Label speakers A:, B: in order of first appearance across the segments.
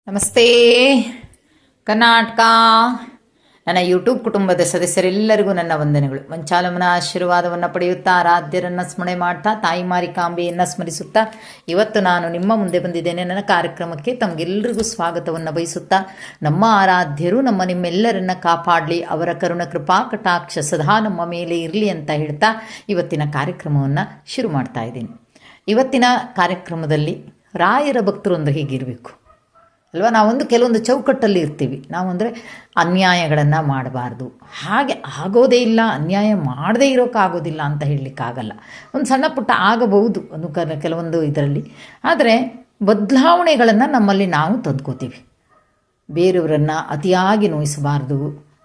A: ನಮಸ್ತೆ ಕರ್ನಾಟಕ. ನನ್ನ ಯೂಟ್ಯೂಬ್ ಕುಟುಂಬದ ಸದಸ್ಯರೆಲ್ಲರಿಗೂ ನನ್ನ ವಂದನೆಗಳು. ಮಂಚಾಲಮ್ಮನ ಆಶೀರ್ವಾದವನ್ನು ಪಡೆಯುತ್ತಾ, ಆರಾಧ್ಯರನ್ನು ಸ್ಮರಣೆ ಮಾಡ್ತಾ, ತಾಯಿ ಮಾರಿಕಾಂಬೆಯನ್ನು ಸ್ಮರಿಸುತ್ತಾ ಇವತ್ತು ನಾನು ನಿಮ್ಮ ಮುಂದೆ ಬಂದಿದ್ದೇನೆ. ನನ್ನ ಕಾರ್ಯಕ್ರಮಕ್ಕೆ ತಮಗೆಲ್ಲರಿಗೂ ಸ್ವಾಗತವನ್ನು ಬಯಸುತ್ತಾ, ನಮ್ಮ ಆರಾಧ್ಯರು ನಿಮ್ಮೆಲ್ಲರನ್ನ ಕಾಪಾಡಲಿ, ಅವರ ಕರುಣ ಕೃಪಾ ಕಟಾಕ್ಷ ಸದಾ ನಮ್ಮ ಮೇಲೆ ಇರಲಿ ಅಂತ ಹೇಳ್ತಾ ಇವತ್ತಿನ ಕಾರ್ಯಕ್ರಮವನ್ನು ಶುರು ಮಾಡ್ತಾ ಇದ್ದೀನಿ. ಇವತ್ತಿನ ಕಾರ್ಯಕ್ರಮದಲ್ಲಿ ರಾಯರ ಭಕ್ತರು ಅಂದರೆ ಹೀಗಿರಬೇಕು ಅಲ್ವಾ? ನಾವೊಂದು ಕೆಲವೊಂದು ಚೌಕಟ್ಟಲ್ಲಿ ಇರ್ತೀವಿ. ನಾವು ಅಂದರೆ ಅನ್ಯಾಯಗಳನ್ನು ಮಾಡಬಾರ್ದು, ಹಾಗೆ ಆಗೋದೇ ಇಲ್ಲ, ಅನ್ಯಾಯ ಮಾಡದೇ ಇರೋಕ್ಕಾಗೋದಿಲ್ಲ ಅಂತ ಹೇಳಲಿಕ್ಕಾಗಲ್ಲ. ಒಂದು ಸಣ್ಣ ಪುಟ್ಟ ಆಗಬಹುದು ಒಂದು ಕೆಲವೊಂದು ಇದರಲ್ಲಿ. ಆದರೆ ಬದಲಾವಣೆಗಳನ್ನು ನಮ್ಮಲ್ಲಿ ನಾವು ತಂದ್ಕೋತೀವಿ. ಬೇರೆಯವರನ್ನು ಅತಿಯಾಗಿ ನೋಯಿಸಬಾರ್ದು,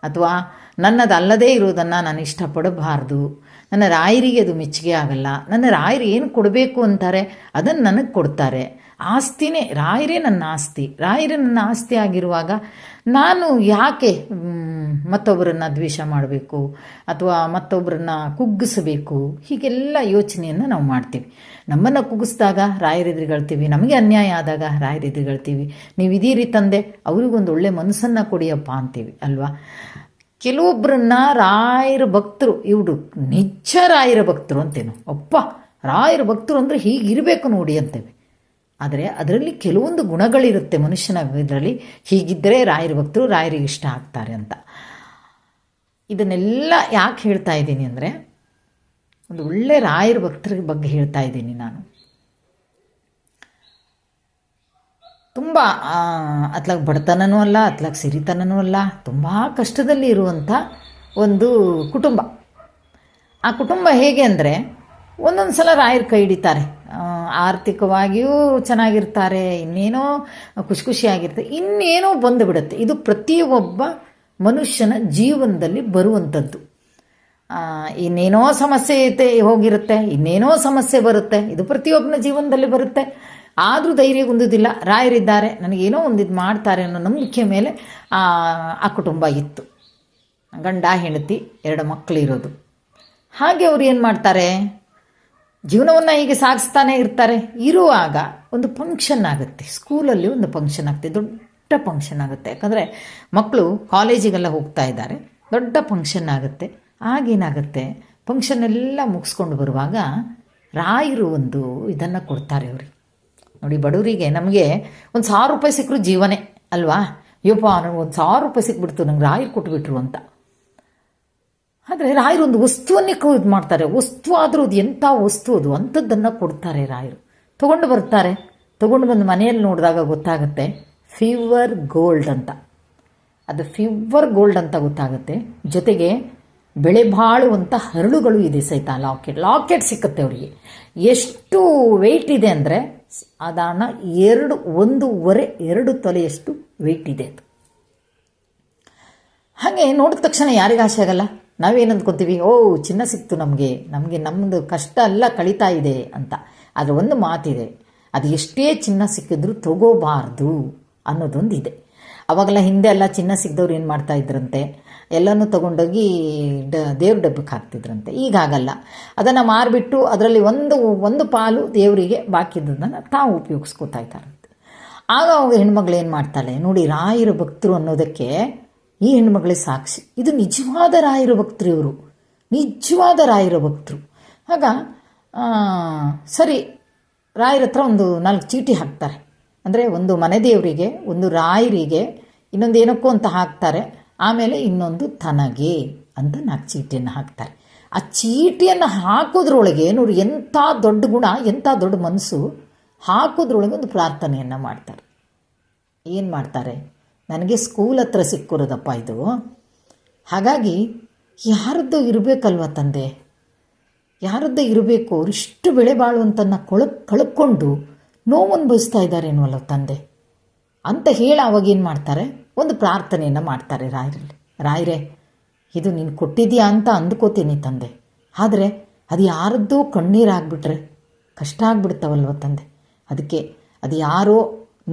A: ಅಥವಾ ನನ್ನದಲ್ಲದೇ ಇರೋದನ್ನು ನಾನು ಇಷ್ಟಪಡಬಾರ್ದು. ನನ್ನ ರಾಯರಿಗೆ ಅದು ಮೆಚ್ಚುಗೆ ಆಗಲ್ಲ. ನನ್ನ ರಾಯರು ಏನು ಕೊಡಬೇಕು ಅಂತಾರೆ ಅದನ್ನು ನನಗೆ ಕೊಡ್ತಾರೆ. ಆಸ್ತಿನೇ ರಾಯರೇ ನನ್ನ ಆಸ್ತಿ. ರಾಯರೇ ನನ್ನ ಆಸ್ತಿ ಆಗಿರುವಾಗ ನಾನು ಯಾಕೆ ಮತ್ತೊಬ್ಬರನ್ನು ದ್ವೇಷ ಮಾಡಬೇಕು ಅಥವಾ ಮತ್ತೊಬ್ಬರನ್ನು ಕುಗ್ಗಿಸಬೇಕು? ಹೀಗೆಲ್ಲ ಯೋಚನೆಯನ್ನು ನಾವು ಮಾಡ್ತೀವಿ. ನಮ್ಮನ್ನು ಕುಗ್ಗಿಸಿದಾಗ ರಾಯರೆದುರುಗಳ್ತೀವಿ, ನಮಗೆ ಅನ್ಯಾಯ ಆದಾಗ ರಾಯರೆದುರುಗಳ್ತೀವಿ. ನೀವು ಇದೀರಿ ತಂದೆ, ಅವ್ರಿಗೊಂದು ಒಳ್ಳೆ ಮನಸ್ಸನ್ನು ಕೊಡಿಯಪ್ಪ ಅಂತೀವಿ ಅಲ್ವಾ? ಕೆಲವೊಬ್ಬರನ್ನ ರಾಯರ ಭಕ್ತರು, ಇವರು ನಿಜ ರಾಯರ ಭಕ್ತರು ಅಂತೇನು, ಅಪ್ಪ ರಾಯರ ಭಕ್ತರು ಅಂದರೆ ಹೀಗಿರಬೇಕು ನೋಡಿ ಅಂತೇವೆ. ಆದರೆ ಅದರಲ್ಲಿ ಕೆಲವೊಂದು ಗುಣಗಳಿರುತ್ತೆ ಮನುಷ್ಯನ ಇದರಲ್ಲಿ. ಹೀಗಿದ್ದರೆ ರಾಯರ ಭಕ್ತರು ರಾಯರಿಗೆ ಇಷ್ಟ ಆಗ್ತಾರೆ ಅಂತ. ಇದನ್ನೆಲ್ಲ ಯಾಕೆ ಹೇಳ್ತಾ ಇದ್ದೀನಿ ಅಂದರೆ, ಒಂದು ಒಳ್ಳೆ ರಾಯರ ಭಕ್ತರ ಬಗ್ಗೆ ಹೇಳ್ತಾ ಇದ್ದೀನಿ ನಾನು. ತುಂಬ ಅತ್ಲಾಗ ಬಡತನನೂ ಅಲ್ಲ, ಅತ್ಲಾಗ ಸಿರಿತನನೂ ಅಲ್ಲ, ತುಂಬ ಕಷ್ಟದಲ್ಲಿ ಇರುವಂಥ ಒಂದು ಕುಟುಂಬ. ಆ ಕುಟುಂಬ ಹೇಗೆ ಅಂದರೆ, ಒಂದೊಂದು ಸಲ ರಾಯರು ಕೈ ಹಿಡಿತಾರೆ, ಆರ್ಥಿಕವಾಗಿಯೂ ಚೆನ್ನಾಗಿರ್ತಾರೆ, ಇನ್ನೇನೋ ಖುಷಿಯಾಗಿರ್ತಾರೆ, ಇನ್ನೇನೋ ಬಂದುಬಿಡುತ್ತೆ. ಇದು ಪ್ರತಿಯೊಬ್ಬ ಮನುಷ್ಯನ ಜೀವನದಲ್ಲಿ ಬರುವಂಥದ್ದು. ಇನ್ನೇನೋ ಸಮಸ್ಯೆ ಐತೆ ಹೋಗಿರುತ್ತೆ, ಇನ್ನೇನೋ ಸಮಸ್ಯೆ ಬರುತ್ತೆ, ಇದು ಪ್ರತಿಯೊಬ್ಬನ ಜೀವನದಲ್ಲಿ ಬರುತ್ತೆ. ಆದರೂ ಧೈರ್ಯ ಹೊಂದೋದಿಲ್ಲ. ರಾಯರಿದ್ದಾರೆ, ನನಗೇನೋ ಒಂದಿದು ಮಾಡ್ತಾರೆ ಅನ್ನೋ ನಂಬಿಕೆ ಮೇಲೆ ಆ ಕುಟುಂಬ ಇತ್ತು. ಗಂಡ ಹೆಂಡತಿ 2 ಮಕ್ಕಳು ಇರೋದು. ಹಾಗೆ ಅವ್ರು ಏನು ಮಾಡ್ತಾರೆ, ಜೀವನವನ್ನು ಹೀಗೆ ಸಾಗಿಸ್ತಾನೆ ಇರ್ತಾರೆ. ಇರುವಾಗ ಒಂದು ಫಂಕ್ಷನ್ ಆಗುತ್ತೆ, ಸ್ಕೂಲಲ್ಲಿ ಒಂದು ಫಂಕ್ಷನ್ ಆಗ್ತದೆ, ದೊಡ್ಡ ಫಂಕ್ಷನ್ ಆಗುತ್ತೆ. ಯಾಕಂದರೆ ಮಕ್ಕಳು ಕಾಲೇಜಿಗೆಲ್ಲ ಹೋಗ್ತಾ ಇದ್ದಾರೆ, ದೊಡ್ಡ ಫಂಕ್ಷನ್ ಆಗುತ್ತೆ. ಆಗೇನಾಗುತ್ತೆ, ಫಂಕ್ಷನ್ನೆಲ್ಲ ಮುಗಿಸ್ಕೊಂಡು ಬರುವಾಗ ರಾಯರು ಒಂದು ಇದನ್ನು ಕೊಡ್ತಾರೆ ಅವ್ರಿಗೆ. ನೋಡಿ, ಬಡವರಿಗೆ ನಮಗೆ ಒಂದು 1000 ರೂಪಾಯಿ ಸಿಕ್ಕರು ಜೀವನೇ ಅಲ್ವಾ? ಯಪ್ಪ, ನನಗೆ ಒಂದು 1000 ರೂಪಾಯಿ ಸಿಕ್ಬಿಡ್ತು, ನಂಗೆ ರಾಯರು ಕೊಟ್ಬಿಟ್ರು ಅಂತ. ಆದರೆ ರಾಯರು ಒಂದು ವಸ್ತುವನ್ನೇ ಇದು ಮಾಡ್ತಾರೆ. ವಸ್ತು ಆದರೂ ಅದು ಎಂಥ ವಸ್ತು ಅದು, ಅಂಥದ್ದನ್ನು ಕೊಡ್ತಾರೆ ರಾಯರು. ತೊಗೊಂಡು ಬರ್ತಾರೆ. ತೊಗೊಂಡು ಬಂದು ಮನೆಯಲ್ಲಿ ನೋಡಿದಾಗ ಗೊತ್ತಾಗುತ್ತೆ ಫೀವರ್ ಗೋಲ್ಡ್ ಅಂತ. ಅದು ಫೀವರ್ ಗೋಲ್ಡ್ ಅಂತ ಗೊತ್ತಾಗುತ್ತೆ. ಜೊತೆಗೆ ಬೆಳೆ ಬಾಳುವಂಥ ಹರಳುಗಳು ಇದೆ ಸಹಿತ. ಲಾಕೆಟ್ ಸಿಕ್ಕತ್ತೆ ಅವರಿಗೆ. ಎಷ್ಟು ವೆಯ್ಟ್ ಇದೆ ಅಂದರೆ ಸಾಧಾರಣ 1.5-2 ತೊಲೆಯಷ್ಟು ವೆಯ್ಟ್ ಇದೆ ಅದು. ಹಾಗೆ ನೋಡಿದ ತಕ್ಷಣ ಯಾರಿಗೆ ಆಸೆ ಆಗಲ್ಲ? ನಾವೇನು ಅಂದ್ಕೊತೀವಿ, ಚಿನ್ನ ಸಿಕ್ತು ನಮಗೆ ನಮ್ಮದು ಕಷ್ಟ ಎಲ್ಲ ಕಳೀತಾ ಇದೆ ಅಂತ. ಆದರೆ ಒಂದು ಮಾತಿದೆ, ಅದು ಎಷ್ಟೇ ಚಿನ್ನ ಸಿಕ್ಕಿದ್ರೂ ತಗೋಬಾರ್ದು ಅನ್ನೋದೊಂದು ಇದೆ. ಅವಾಗೆಲ್ಲ ಹಿಂದೆ ಎಲ್ಲ ಚಿನ್ನ ಸಿಕ್ಕಿದವ್ರು ಏನು ಮಾಡ್ತಾ ಇದ್ರಂತೆ, ಎಲ್ಲನೂ ತೊಗೊಂಡೋಗಿ ದೇವ್ರ ಡಬ್ಬಕ್ಕೆ ಹಾಕ್ತಿದ್ರಂತೆ. ಈಗಾಗಲ್ಲ, ಅದನ್ನು ಮಾರಿಬಿಟ್ಟು ಅದರಲ್ಲಿ ಒಂದು ಪಾಲು ದೇವರಿಗೆ ಬಾಕಿದ್ದನ್ನು ತಾವು ಉಪಯೋಗಿಸ್ಕೋತಾ ಇದ್ದಾರಂತೆ. ಆಗ ಅವಾಗ ಹೆಣ್ಮಗಳು ಏನು ಮಾಡ್ತಾಳೆ ನೋಡಿ, ರಾಯರ ಭಕ್ತರು ಅನ್ನೋದಕ್ಕೆ ಈ ಹೆಣ್ಮಗಳೇ ಸಾಕ್ಷಿ. ಇದು ನಿಜವಾದ ರಾಯರ ಭಕ್ತರು, ಇವರು ನಿಜವಾದ ರಾಯರ ಭಕ್ತರು. ಆಗ ಸರಿ, ರಾಯರ ಹತ್ರ ಒಂದು 4 ಚೀಟಿ ಹಾಕ್ತಾರೆ. ಅಂದರೆ ಒಂದು ಮನೆ ದೇವರಿಗೆ, ಒಂದು ರಾಯರಿಗೆ, ಇನ್ನೊಂದು ಏನಕ್ಕೋ ಅಂತ ಹಾಕ್ತಾರೆ. ಆಮೇಲೆ ಇನ್ನೊಂದು ತನಗೆ ಅಂತ 4 ಚೀಟಿಯನ್ನು ಹಾಕ್ತಾರೆ. ಆ ಚೀಟಿಯನ್ನು ಹಾಕೋದ್ರೊಳಗೆ ನೋಡಿ ಎಂಥ ದೊಡ್ಡ ಗುಣ, ಎಂಥ ದೊಡ್ಡ ಮನಸ್ಸು. ಹಾಕೋದ್ರೊಳಗೆ ಒಂದು ಪ್ರಾರ್ಥನೆಯನ್ನು ಮಾಡ್ತಾರೆ. ಏನು ಮಾಡ್ತಾರೆ, ನನಗೆ ಸ್ಕೂಲ್ ಹತ್ರ ಸಿಕ್ಕಿರೋದಪ್ಪ ಇದು, ಹಾಗಾಗಿ ಯಾರದ್ದು ಇರಬೇಕಲ್ವ ತಂದೆ, ಯಾರದ್ದೇ ಇರಬೇಕು. ಅವರಿಷ್ಟು ಬೆಳೆ ಬಾಳುವಂತನ್ನು ಕಳ್ಕೊಂಡು ನೋವನ್ನು ಬಯಸ್ತಾ ಇದ್ದಾರೇನೋ ತಂದೆ ಅಂತ ಹೇಳಿ ಅವಾಗೇನು ಮಾಡ್ತಾರೆ, ಒಂದು ಪ್ರಾರ್ಥನೆಯನ್ನು ಮಾಡ್ತಾರೆ ರಾಯರಲ್ಲಿ. ರಾಯರೇ, ಇದು ನೀನು ಕೊಟ್ಟಿದ್ಯಾ ಅಂತ ಅಂದ್ಕೋತೀನಿ ತಂದೆ, ಆದರೆ ಅದು ಯಾರದ್ದೋ ಕಣ್ಣೀರಾಗ್ಬಿಟ್ರೆ ಕಷ್ಟ ಆಗ್ಬಿಡ್ತಾವಲ್ವ ತಂದೆ. ಅದಕ್ಕೆ ಅದು ಯಾರೋ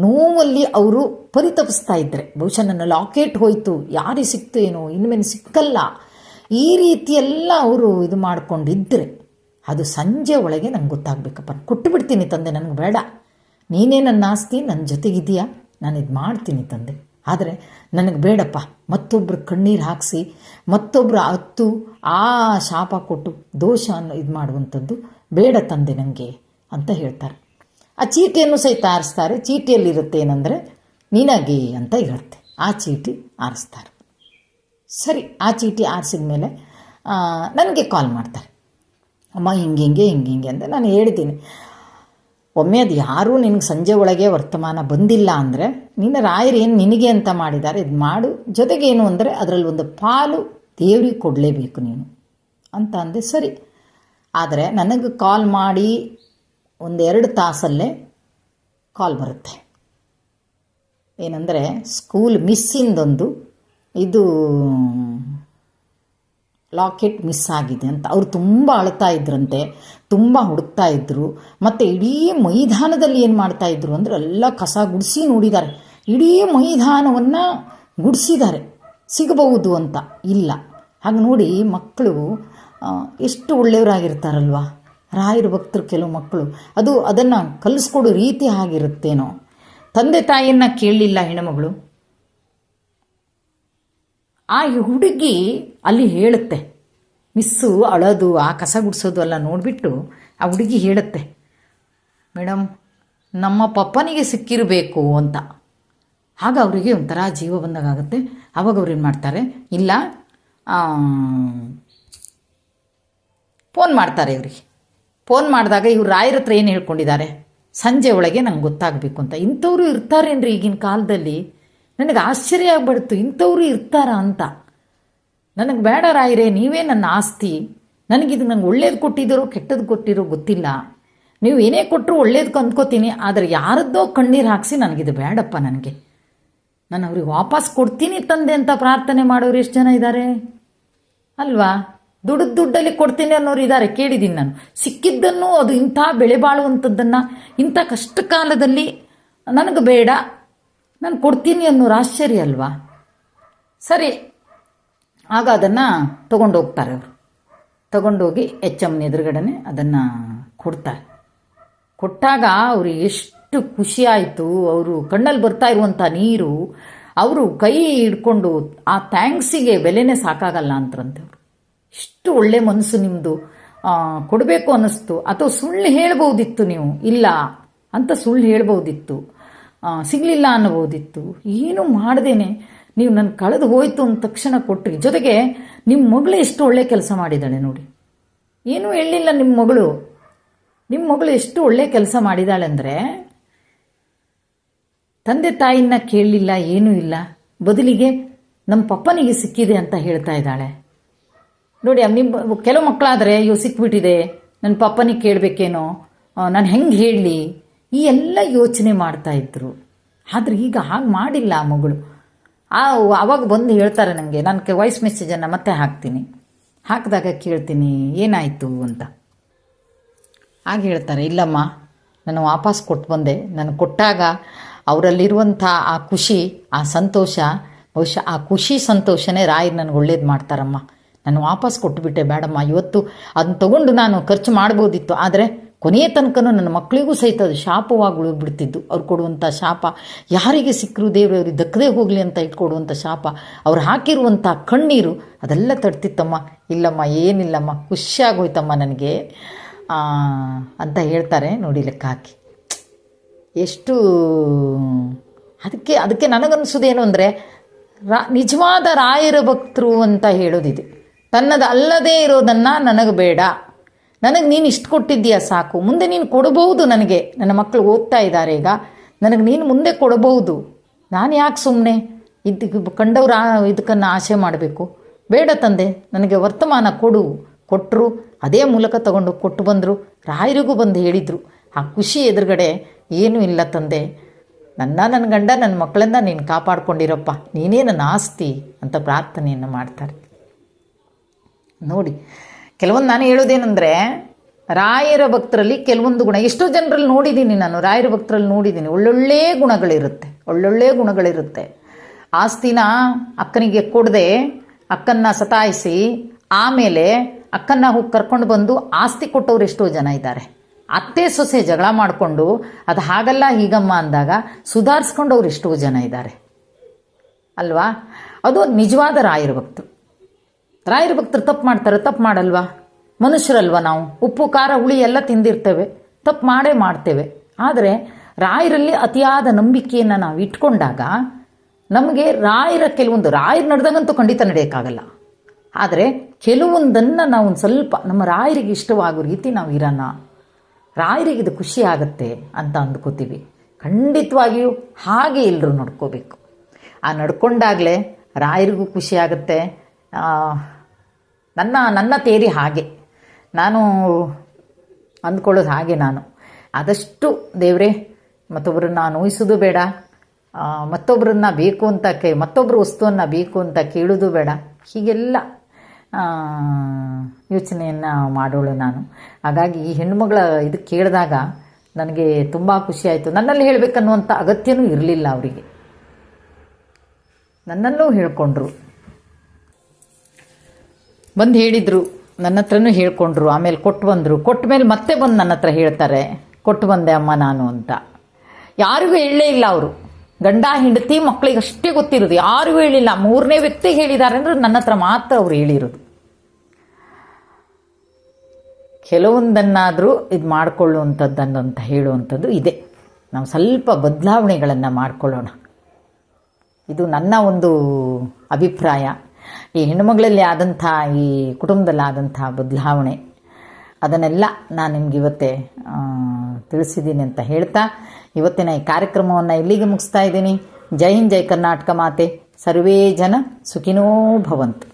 A: ನೋವಲ್ಲಿ ಅವರು ಪರಿತಪಿಸ್ತಾ ಇದ್ದರೆ, ಬಹುಶಃ ನನ್ನ ಲಾಕೆಟ್ ಹೋಯಿತು, ಯಾರಿಗೆ ಸಿಕ್ತು ಏನೋ, ಇನ್ಮೇಲೆ ಸಿಕ್ಕಲ್ಲ, ಈ ರೀತಿಯೆಲ್ಲ ಅವರು ಇದು ಮಾಡಿಕೊಂಡಿದ್ದರೆ ಅದು ಸಂಜೆ ಒಳಗೆ ನಂಗೆ ಗೊತ್ತಾಗಬೇಕಪ್ಪ. ಕೊಟ್ಟು ಬಿಡ್ತೀನಿ ತಂದೆ, ನನಗೆ ಬೇಡ, ನೀನೇ ನನ್ನ ಆಸ್ತಿ, ನನ್ನ ಜೊತೆಗಿದೆಯಾ, ನಾನು ಇದು ಮಾಡ್ತೀನಿ ತಂದೆ, ಆದರೆ ನನಗೆ ಬೇಡಪ್ಪ ಮತ್ತೊಬ್ಬರು ಕಣ್ಣೀರು ಹಾಕಿಸಿ ಮತ್ತೊಬ್ಬರು ಹತ್ತು ಆ ಶಾಪ ಕೊಟ್ಟು ದೋಷ ಅನ್ನೋ ಇದು ಮಾಡುವಂಥದ್ದು ಬೇಡ ತಂದೆ ನನಗೆ ಅಂತ ಹೇಳ್ತಾರೆ. ಆ ಚೀಟಿಯನ್ನು ಸಹಿತ ಆರಿಸ್ತಾರೆ. ಚೀಟಿಯಲ್ಲಿರುತ್ತೆ ಏನಂದರೆ ನಿನಗೆ ಅಂತ ಇರುತ್ತೆ. ಆ ಚೀಟಿ ಆರಿಸ್ತಾರೆ. ಸರಿ, ಆ ಚೀಟಿ ಆರಿಸಿದ ಮೇಲೆ ನನಗೆ ಕಾಲ್ ಮಾಡ್ತಾರೆ. ಅಮ್ಮ ಹಿಂಗೆ ಅಂತ ನಾನು ಹೇಳಿದ್ದೀನಿ. ಒಮ್ಮೆ ಅದು ಯಾರೂ ನಿನಗೆ ಸಂಜೆ ಒಳಗೆ ವರ್ತಮಾನ ಬಂದಿಲ್ಲ ಅಂದರೆ ನಿನ್ನ ರಾಯರು ಏನು ನಿನಗೆ ಅಂತ ಮಾಡಿದ್ದಾರೆ ಇದು ಮಾಡು, ಜೊತೆಗೇನು ಅಂದರೆ ಅದರಲ್ಲಿ ಒಂದು ಪಾಲು ದೇವ್ರಿಗೆ ಕೊಡಲೇಬೇಕು ನೀನು ಅಂತ ಅಂದೆ. ಸರಿ, ಆದರೆ ನನಗೆ ಕಾಲ್ ಮಾಡಿ 1-2 ತಾಸಲ್ಲೇ ಕಾಲ್ ಬರುತ್ತೆ. ಏನಂದರೆ ಸ್ಕೂಲ್ ಮಿಸ್ಸಿಂದೊಂದು ಇದು ಲಾಕೆಟ್ ಮಿಸ್ ಆಗಿದೆ ಅಂತ ಅವ್ರು ತುಂಬ ಅಳ್ತಾ ಇದ್ರಂತೆ, ತುಂಬ ಹುಡುಕ್ತಾ ಇದ್ದರು. ಮತ್ತು ಇಡೀ ಮೈದಾನದಲ್ಲಿ ಏನು ಮಾಡ್ತಾಯಿದ್ರು ಅಂದರೆ ಎಲ್ಲ ಕಸ ಗುಡಿಸಿ ನೋಡಿದ್ದಾರೆ. ಇಡೀ ಮೈದಾನವನ್ನು ಗುಡಿಸಿದ್ದಾರೆ ಸಿಗಬಹುದು ಅಂತ. ಇಲ್ಲ, ಹಾಗೆ ನೋಡಿ ಮಕ್ಕಳು ಎಷ್ಟು ಒಳ್ಳೆಯವರಾಗಿರ್ತಾರಲ್ವ ರಾಯರ ಭಕ್ತರು. ಕೆಲವು ಮಕ್ಕಳು ಅದನ್ನು ಕಲಿಸ್ಕೊಡೋ ರೀತಿ ಆಗಿರುತ್ತೇನೋ. ತಂದೆ ತಾಯಿಯನ್ನು ಕೇಳಲಿಲ್ಲ ಹೆಣ್ಣುಮಗಳು. ಆ ಹುಡುಗಿ ಅಲ್ಲಿ ಹೇಳುತ್ತೆ, ಮಿಸ್ಸು ಅಳೋದು ಆ ಕಸ ಗುಡಿಸೋದು ಎಲ್ಲ ನೋಡಿಬಿಟ್ಟು ಆ ಹುಡುಗಿ ಹೇಳುತ್ತೆ, ಮೇಡಮ್ ನಮ್ಮ ಪಪ್ಪನಿಗೆ ಸಿಕ್ಕಿರಬೇಕು ಅಂತ. ಆಗ ಅವರಿಗೆ ಒಂಥರ ಜೀವ ಬಂದಾಗುತ್ತೆ. ಆವಾಗ ಅವ್ರು ಏನು ಮಾಡ್ತಾರೆ, ಇಲ್ಲ ಫೋನ್ ಮಾಡ್ತಾರೆ ಇವ್ರಿಗೆ. ಫೋನ್ ಮಾಡಿದಾಗ ಇವ್ರು ರಾಯರ ಹತ್ರ ಏನು ಹೇಳ್ಕೊಂಡಿದ್ದಾರೆ, ಸಂಜೆ ಒಳಗೆ ನಂಗೆ ಗೊತ್ತಾಗಬೇಕು ಅಂತ. ಇಂಥವ್ರು ಇರ್ತಾರೇನ್ರಿ ಈಗಿನ ಕಾಲದಲ್ಲಿ? ನನಗೆ ಆಶ್ಚರ್ಯ ಆಗ್ಬಿಡ್ತು, ಇಂಥವ್ರು ಇರ್ತಾರಾ ಅಂತ. ನನಗೆ ಬೇಡ ರಾಯರೇ, ನೀವೇ ನನ್ನ ಆಸ್ತಿ. ನನಗಿದು ನಂಗೆ ಒಳ್ಳೇದು ಕೊಟ್ಟಿದ್ದೀರೋ ಕೆಟ್ಟದ್ದು ಕೊಟ್ಟಿರೋ ಗೊತ್ತಿಲ್ಲ. ನೀವು ಏನೇ ಕೊಟ್ಟರು ಒಳ್ಳೇದಕ್ಕೆ ಅಂದ್ಕೋತೀನಿ, ಆದರೆ ಯಾರದ್ದೋ ಕಣ್ಣೀರು ಹಾಕಿಸಿ ನನಗಿದು ಬೇಡಪ್ಪ. ನಾನು ಅವ್ರಿಗೆ ವಾಪಸ್ ಕೊಡ್ತೀನಿ ತಂದೆ ಅಂತ ಪ್ರಾರ್ಥನೆ ಮಾಡೋರು ಎಷ್ಟು ಜನ ಇದ್ದಾರೆ ಅಲ್ವಾ? ದುಡ್ಡಲ್ಲಿ ಕೊಡ್ತೀನಿ ಅನ್ನೋರು ಇದ್ದಾರೆ, ಕೇಳಿದ್ದೀನಿ ನಾನು. ಸಿಕ್ಕಿದ್ದನ್ನು ಅದು ಇಂಥ ಬೆಳೆ ಬಾಳುವಂಥದ್ದನ್ನು ಇಂಥ ಕಷ್ಟ ಕಾಲದಲ್ಲಿ ನನಗೆ ಬೇಡ ನಾನು ಕೊಡ್ತೀನಿ ಅನ್ನೋರು ಆಶ್ಚರ್ಯ ಅಲ್ವಾ? ಸರಿ, ಆಗ ಅದನ್ನು ತೊಗೊಂಡೋಗ್ತಾರೆ. ಅವರು ತೊಗೊಂಡೋಗಿ HMನ ಎದುರುಗಡೆ ಅದನ್ನು ಕೊಡ್ತಾರೆ. ಕೊಟ್ಟಾಗ ಅವ್ರಿಗೆ ಎಷ್ಟು ಖುಷಿ ಆಯಿತು. ಅವರು ಕಣ್ಣಲ್ಲಿ ಬರ್ತಾ ಇರುವಂಥ ನೀರು, ಅವರು ಕೈ ಹಿಡ್ಕೊಂಡು ಆ ಥ್ಯಾಂಕ್ಸಿಗೆ ಬೆಲೆನೇ ಸಾಕಾಗಲ್ಲ ಅಂತರಂತೆ. ಅವರು ಇಷ್ಟು ಒಳ್ಳೆ ಮನಸ್ಸು ನಿಮ್ಮದು, ಕೊಡಬೇಕು ಅನ್ನಿಸ್ತು. ಅಥವಾ ಸುಳ್ಳು ಹೇಳ್ಬೋದಿತ್ತು, ನೀವು ಇಲ್ಲ ಅಂತ ಸುಳ್ಳು ಹೇಳ್ಬೋದಿತ್ತು, ಸಿಗಲಿಲ್ಲ ಅನ್ನಬೋದಿತ್ತು. ಏನೂ ಮಾಡ್ದೇನೆ ನೀವು ನನ್ನ ಕಳೆದು ಹೋಯ್ತು ಅಂದ ತಕ್ಷಣ ಕೊಟ್ರಿ. ಜೊತೆಗೆ ನಿಮ್ಮ ಮಗಳು ಎಷ್ಟು ಒಳ್ಳೆ ಕೆಲಸ ಮಾಡಿದ್ದಾಳೆ ನೋಡಿ. ಏನೂ ಹೇಳಿಲ್ಲ ನಿಮ್ಮ ಮಗಳು ಎಷ್ಟು ಒಳ್ಳೆ ಕೆಲಸ ಮಾಡಿದಾಳೆ ಅಂದರೆ, ತಂದೆ ತಾಯಿನ ಕೇಳಲಿಲ್ಲ, ಏನೂ ಇಲ್ಲ, ಬದಲಿಗೆ ನಮ್ಮ ಪಪ್ಪನಿಗೆ ಸಿಕ್ಕಿದೆ ಅಂತ ಹೇಳ್ತಾ ಇದ್ದಾಳೆ ನೋಡಿ. ನಿಮ್ಮ ಕೆಲವು ಮಕ್ಕಳಾದರೆ ಅಯ್ಯೋ ಸಿಕ್ಬಿಟ್ಟಿದೆ, ನನ್ನ ಪಪ್ಪನಿಗೆ ಕೇಳಬೇಕೇನೋ, ನಾನು ಹೆಂಗೆ ಹೇಳಲಿ, ಈ ಎಲ್ಲ ಯೋಚನೆ ಮಾಡ್ತಾ ಇದ್ರು. ಆದರೆ ಈಗ ಹಾಗೆ ಮಾಡಿಲ್ಲ ಆ ಮಗಳು. ಆವಾಗ ಬಂದು ಹೇಳ್ತಾರೆ ನನಗೆ. ನಾನು ವಾಯ್ಸ್ ಮೆಸೇಜನ್ನು ಮತ್ತೆ ಹಾಕ್ತೀನಿ. ಹಾಕಿದಾಗ ಕೇಳ್ತೀನಿ ಏನಾಯಿತು ಅಂತ. ಹಾಗೆ ಹೇಳ್ತಾರೆ, ಇಲ್ಲಮ್ಮ ನಾನು ವಾಪಸ್ ಕೊಟ್ಟು ಬಂದೆ. ನಾನು ಕೊಟ್ಟಾಗ ಅವರಲ್ಲಿರುವಂಥ ಆ ಖುಷಿ, ಆ ಸಂತೋಷ, ಬಹುಶಃ ಆ ಖುಷಿ ಸಂತೋಷನೇ ರಾಯರು ನನಗೆ ಒಳ್ಳೇದು ಮಾಡ್ತಾರಮ್ಮ. ನಾನು ವಾಪಸ್ ಕೊಟ್ಟುಬಿಟ್ಟೆ, ಬೇಡಮ್ಮ. ಇವತ್ತು ಅದನ್ನು ತೊಗೊಂಡು ನಾನು ಖರ್ಚು ಮಾಡ್ಬೋದಿತ್ತು, ಆದರೆ ಕೊನೆಯ ತನಕನೂ ನನ್ನ ಮಕ್ಕಳಿಗೂ ಸಹಿತ ಅದು ಶಾಪವಾಗಿ ಉಳಿದ್ಬಿಡ್ತಿದ್ದು. ಅವ್ರು ಕೊಡುವಂಥ ಶಾಪ ಯಾರಿಗೆ ಸಿಕ್ಕರು ದೇವರು ಅವ್ರಿಗೆ ದಕ್ಕದೇ ಹೋಗಲಿ ಅಂತ ಇಟ್ಕೊಡುವಂಥ ಶಾಪ, ಅವ್ರು ಹಾಕಿರುವಂಥ ಕಣ್ಣೀರು ಅದೆಲ್ಲ ತಡ್ತಿತ್ತಮ್ಮ. ಇಲ್ಲಮ್ಮ, ಏನಿಲ್ಲಮ್ಮ, ಖುಷಿಯಾಗೋಯ್ತಮ್ಮ ನನಗೆ ಅಂತ ಹೇಳ್ತಾರೆ ನೋಡಿ. ಲೆಕ್ಕ ಹಾಕಿ ಎಷ್ಟು ಅದಕ್ಕೆ ನನಗನ್ಸೋದೇನು ಅಂದರೆ, ನಿಜವಾದ ರಾಯರ ಭಕ್ತರು ಅಂತ ಹೇಳೋದಿದೆ. ತನ್ನದು ಅಲ್ಲದೇ ಇರೋದನ್ನು ನನಗೆ ಬೇಡ, ನನಗೆ ನೀನು ಇಷ್ಟು ಕೊಟ್ಟಿದ್ದೀಯ ಸಾಕು, ಮುಂದೆ ನೀನು ಕೊಡಬಹುದು ನನಗೆ. ನನ್ನ ಮಕ್ಕಳು ಓದ್ತಾ ಇದ್ದಾರೆ ಈಗ, ನನಗೆ ನೀನು ಮುಂದೆ ಕೊಡಬಹುದು. ನಾನು ಯಾಕೆ ಸುಮ್ಮನೆ ಕಂಡವ್ರು ಇದಕ್ಕನ್ನು ಆಸೆ ಮಾಡಬೇಕು? ಬೇಡ ತಂದೆ, ನನಗೆ ವರ್ತಮಾನ ಕೊಟ್ಟರು. ಅದೇ ಮೂಲಕ ತಗೊಂಡು ಕೊಟ್ಟು ಬಂದರು. ರಾಯರಿಗೂ ಬಂದು ಹೇಳಿದರು. ಆ ಖುಷಿ ಎದುರುಗಡೆ ಏನೂ ಇಲ್ಲ ತಂದೆ, ನನ್ನ ಗಂಡ ನನ್ನ ಮಕ್ಕಳನ್ನ ನೀನು ಕಾಪಾಡ್ಕೊಂಡಿರಪ್ಪ, ನೀನೇ ನನ್ನ ಆಸ್ತಿ ಅಂತ ಪ್ರಾರ್ಥನೆಯನ್ನು ಮಾಡ್ತಾರೆ ನೋಡಿ. ಕೆಲವೊಂದು ನಾನು ಹೇಳೋದೇನೆಂದರೆ, ರಾಯರ ಭಕ್ತರಲ್ಲಿ ಕೆಲವೊಂದು ಗುಣ, ಎಷ್ಟೋ ಜನರಲ್ಲಿ ನೋಡಿದ್ದೀನಿ ನಾನು, ರಾಯರ ಭಕ್ತರಲ್ಲಿ ನೋಡಿದ್ದೀನಿ. ಒಳ್ಳೊಳ್ಳೆ ಗುಣಗಳಿರುತ್ತೆ. ಆಸ್ತಿನ ಅಕ್ಕನಿಗೆ ಕೊಡದೆ ಅಕ್ಕನ್ನ ಸತಾಯಿಸಿ ಆಮೇಲೆ ಅಕ್ಕನ್ನ ಹೋಗಿ ಕರ್ಕೊಂಡು ಬಂದು ಆಸ್ತಿ ಕೊಟ್ಟವ್ರು ಎಷ್ಟೋ ಜನ ಇದ್ದಾರೆ. ಅತ್ತೆ ಸೊಸೆ ಜಗಳ ಮಾಡಿಕೊಂಡು ಅದು ಹಾಗಲ್ಲ ಹೀಗಮ್ಮ ಅಂದಾಗ ಸುಧಾರಿಸ್ಕೊಂಡವ್ರು ಎಷ್ಟೋ ಜನ ಇದ್ದಾರೆ ಅಲ್ವಾ. ಅದು ನಿಜವಾದ ರಾಯರ ಭಕ್ತರು. ರಾಯರ ಭಕ್ತರು ತಪ್ಪು ಮಾಡ್ತಾರೆ, ತಪ್ಪು ಮಾಡಲ್ವಾ? ಮನುಷ್ಯರಲ್ವ ನಾವು, ಉಪ್ಪು ಖಾರ ಹುಳಿ ಎಲ್ಲ ತಿಂದಿರ್ತೇವೆ, ತಪ್ಪು ಮಾಡೇ ಮಾಡ್ತೇವೆ. ಆದರೆ ರಾಯರಲ್ಲಿ ಅತಿಯಾದ ನಂಬಿಕೆಯನ್ನು ನಾವು ಇಟ್ಕೊಂಡಾಗ ನಮಗೆ ರಾಯರ ಕೆಲವೊಂದು, ರಾಯರು ನಡೆದಂಗಂತೂ ಖಂಡಿತ ನಡೆಯೋಕ್ಕಾಗಲ್ಲ, ಆದರೆ ಕೆಲವೊಂದನ್ನು ನಾವು ಒಂದು ಸ್ವಲ್ಪ ನಮ್ಮ ರಾಯರಿಗೆ ಇಷ್ಟವಾಗೋ ರೀತಿ ನಾವು ಇರೋಣ, ರಾಯರಿಗೆ ಇದು ಖುಷಿ ಆಗುತ್ತೆ ಅಂತ ಅಂದ್ಕೋತೀವಿ. ಖಂಡಿತವಾಗಿಯೂ ಹಾಗೆ ಎಲ್ಲರೂ ನಡ್ಕೋಬೇಕು. ಆ ನಡ್ಕೊಂಡಾಗಲೇ ರಾಯರಿಗೂ ಖುಷಿ ಆಗುತ್ತೆ. ನನ್ನ ತೇರಿ ಹಾಗೆ, ನಾನು ಅಂದ್ಕೊಳ್ಳೋದು ಹಾಗೆ. ನಾನು ಆದಷ್ಟು ದೇವರೇ ಮತ್ತೊಬ್ಬರನ್ನ ನೋಯಿಸೋದು ಬೇಡ, ಮತ್ತೊಬ್ಬರನ್ನ ಬೇಕು ಅಂತ ಮತ್ತೊಬ್ಬರ ವಸ್ತುವನ್ನು ಬೇಕು ಅಂತ ಕೇಳೋದು ಬೇಡ, ಹೀಗೆಲ್ಲ ಯೋಚನೆಯನ್ನು ಮಾಡೋಳು ನಾನು. ಹಾಗಾಗಿ ಈ ಹೆಣ್ಣುಮಗಳ ಇದು ಕೇಳಿದಾಗ ನನಗೆ ತುಂಬ ಖುಷಿಯಾಯಿತು. ನನ್ನಲ್ಲಿ ಹೇಳಬೇಕನ್ನುವಂಥ ಅಗತ್ಯನೂ ಇರಲಿಲ್ಲ ಅವರಿಗೆ, ನನ್ನಲ್ಲೂ ಹೇಳ್ಕೊಂಡ್ರು, ಬಂದು ಹೇಳಿದರು, ನನ್ನ ಹತ್ರನೂ ಹೇಳ್ಕೊಂಡ್ರು. ಆಮೇಲೆ ಕೊಟ್ಟು ಬಂದರು. ಕೊಟ್ಟ ಮೇಲೆ ಮತ್ತೆ ಬಂದು ನನ್ನ ಹತ್ರ ಹೇಳ್ತಾರೆ, ಕೊಟ್ಟು ಬಂದೆ ಅಮ್ಮ ನಾನು ಅಂತ. ಯಾರಿಗೂ ಹೇಳಲೇ ಇಲ್ಲ ಅವರು. ಗಂಡ ಹೆಂಡತಿ ಮಕ್ಕಳಿಗೆ ಅಷ್ಟೇ ಗೊತ್ತಿರೋದು, ಯಾರಿಗೂ ಹೇಳಿಲ್ಲ. ಮೂರನೇ ವ್ಯಕ್ತಿಗೆ ಹೇಳಿದ್ದಾರೆ ಅಂದರೆ ನನ್ನ ಹತ್ರ ಮಾತ್ರ ಅವ್ರು ಹೇಳಿರೋದು. ಕೆಲವೊಂದನ್ನಾದರೂ ಇದು ಮಾಡಿಕೊಳ್ಳುವಂಥದ್ದನ್ನಂತ ಹೇಳುವಂಥದ್ದು ಇದೆ. ನಾವು ಸ್ವಲ್ಪ ಬದಲಾವಣೆಗಳನ್ನು ಮಾಡಿಕೊಳ್ಳೋಣ, ಇದು ನನ್ನ ಒಂದು ಅಭಿಪ್ರಾಯ. ಈ ಹೆಣ್ಣುಮಗಳಲ್ಲಿ ಆದಂಥ, ಈ ಕುಟುಂಬದಲ್ಲಿ ಆದಂಥ ಬದಲಾವಣೆ, ಅದನ್ನೆಲ್ಲ ನಾನು ನಿಮ್ಗೆ ಇವತ್ತೇ ತಿಳಿಸಿದ್ದೀನಿ ಅಂತ ಹೇಳ್ತಾ ಇವತ್ತಿನ ಈ ಕಾರ್ಯಕ್ರಮವನ್ನು ಇಲ್ಲಿಗೆ ಮುಗಿಸ್ತಾ ಇದ್ದೀನಿ. ಜೈ ಹಿಂದ್, ಜೈ ಕರ್ನಾಟಕ ಮಾತೆ. ಸರ್ವೇ ಜನ ಸುಖಿನೋ ಭವಂತು.